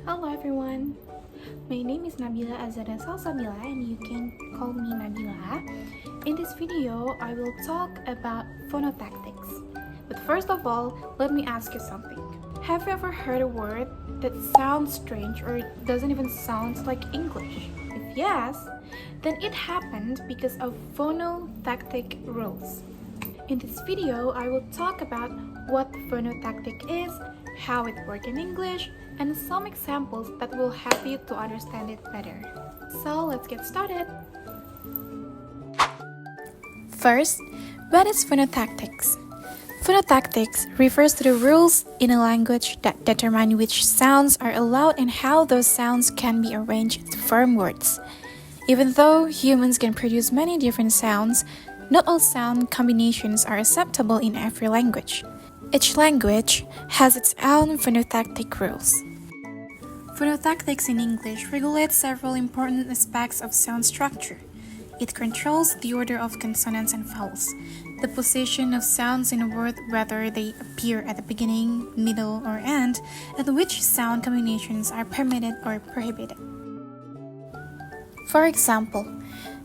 Hello everyone, my name is Nabila Azzahra Salsabila and you can call me Nabila. In this video, I will talk about phonotactics. But first of all, let me ask you something. Have you ever heard a word that sounds strange or doesn't even sound like English? If yes, then it happened because of phonotactic rules. In this video, I will talk about what phonotactic is, how it works in English, and some examples that will help you to understand it better. So let's get started. First, what is phonotactics? Phonotactics refers to the rules in a language that determine which sounds are allowed and how those sounds can be arranged to form words. Even though humans can produce many different sounds, not all sound combinations are acceptable in every language. Each language has its own phonotactic rules. Phonotactics in English regulates several important aspects of sound structure. It controls the order of consonants and vowels, the position of sounds in a word, whether they appear at the beginning, middle, or end, and which sound combinations are permitted or prohibited. For example,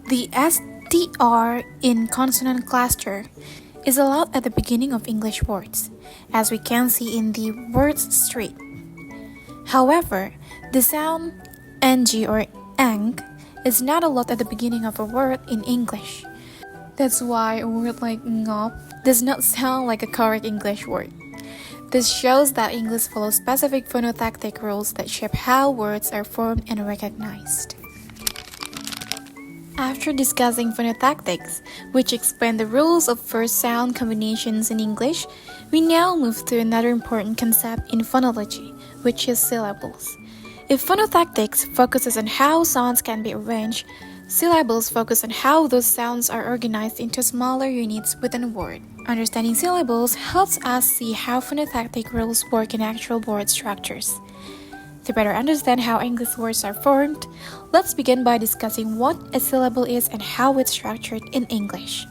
the STR in consonant cluster is allowed at the beginning of English words, as we can see in the word street. However, the sound ng or eng is not allowed at the beginning of a word in English. That's why a word like ngop does not sound like a correct English word. This shows that English follows specific phonotactic rules that shape how words are formed and recognized. After discussing phonotactics, which explain the rules of first sound combinations in English, we now move to another important concept in phonology, which is syllables. If phonotactics focuses on how sounds can be arranged, syllables focus on how those sounds are organized into smaller units within a word. Understanding syllables helps us see how phonotactic rules work in actual word structures. To better understand how English words are formed, let's begin by discussing what a syllable is and how it's structured in English.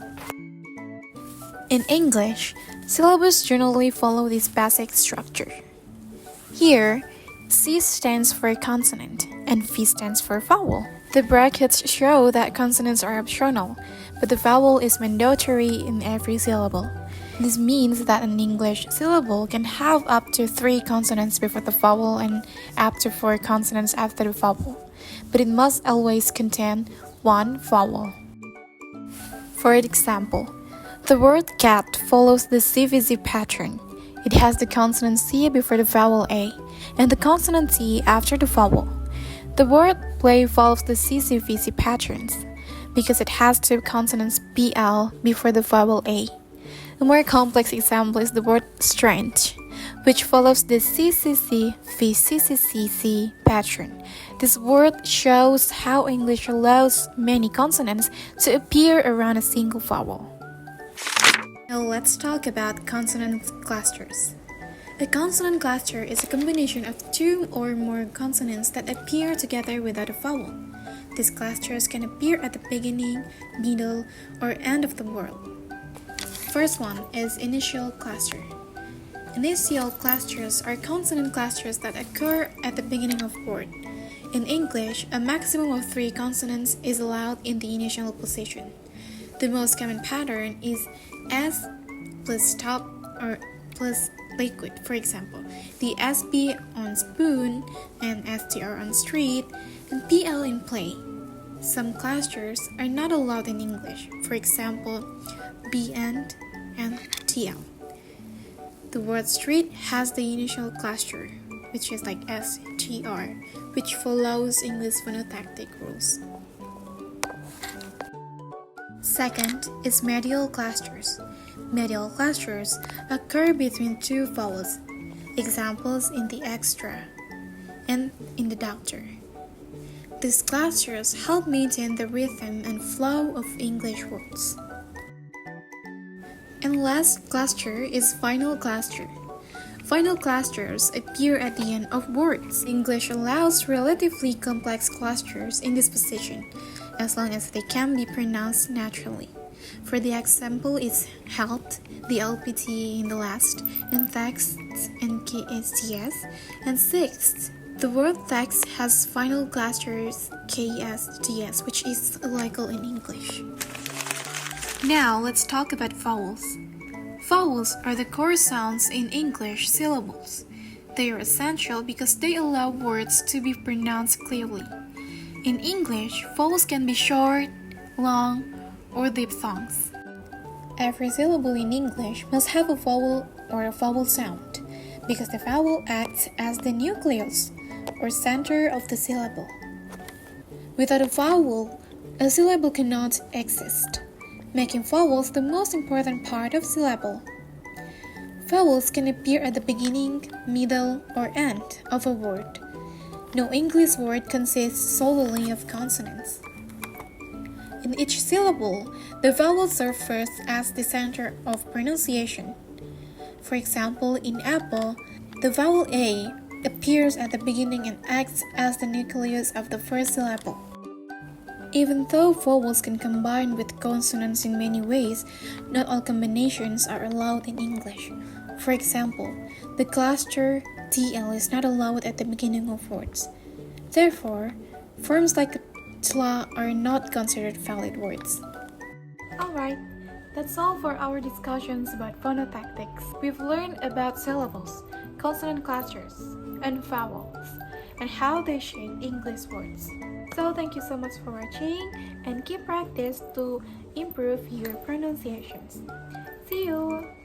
In English, syllables generally follow this basic structure. Here, C stands for consonant and V stands for vowel. The brackets show that consonants are optional, but the vowel is mandatory in every syllable. This means that an English syllable can have up to 3 consonants before the vowel and up to 4 consonants after the vowel, but it must always contain 1 vowel. For example, the word cat follows the CVC pattern. It has the consonant C before the vowel A and the consonant T after the vowel. The word play follows the CCVC patterns because it has 2 consonants BL before the vowel A. A more complex example is the word strange, which follows the CCC-VCCCC pattern. This word shows how English allows many consonants to appear around a single vowel. Now let's talk about consonant clusters. A consonant cluster is a combination of 2 or more consonants that appear together without a vowel. These clusters can appear at the beginning, middle, or end of the word. First one is initial cluster. Initial clusters are consonant clusters that occur at the beginning of a word. In English, a maximum of 3 consonants is allowed in the initial position. The most common pattern is S plus stop or plus liquid. For example, the SB on spoon and STR on street and PL in play. Some clusters are not allowed in English. For example, B and TL. The word street has the initial cluster, which is like STR, which follows English phonotactic rules. Second is medial clusters. Medial clusters occur between 2 vowels. Examples in the extra and in the doctor. These clusters help maintain the rhythm and flow of English words. And last cluster is final cluster. Final clusters appear at the end of words. English allows relatively complex clusters in this position, as long as they can be pronounced naturally. For the example is helped, the LPT in the last, and texts and KSTS, and sixth, The word text has final clusters KS to TS, which is illegal in English. Now let's talk about vowels. Vowels are the core sounds in English syllables. They are essential because they allow words to be pronounced clearly. In English, vowels can be short, long, or diphthongs. Every syllable in English must have a vowel or a vowel sound because the vowel acts as the nucleus or center of the syllable. Without a vowel, a syllable cannot exist, making vowels the most important part of syllable. Vowels can appear at the beginning, middle, or end of a word. No English word consists solely of consonants. In each syllable, the vowels serve first as the center of pronunciation. For example, in apple, the vowel A appears at the beginning and acts as the nucleus of the first syllable. Even though vowels can combine with consonants in many ways, not all combinations are allowed in English. For example, the cluster TL is not allowed at the beginning of words. Therefore, forms like tla are not considered valid words. Alright, that's all for our discussions about phonotactics. We've learned about syllables, consonant clusters, and vowels, and how they shape English words. So thank you so much for watching and keep practice to improve your pronunciations. See you!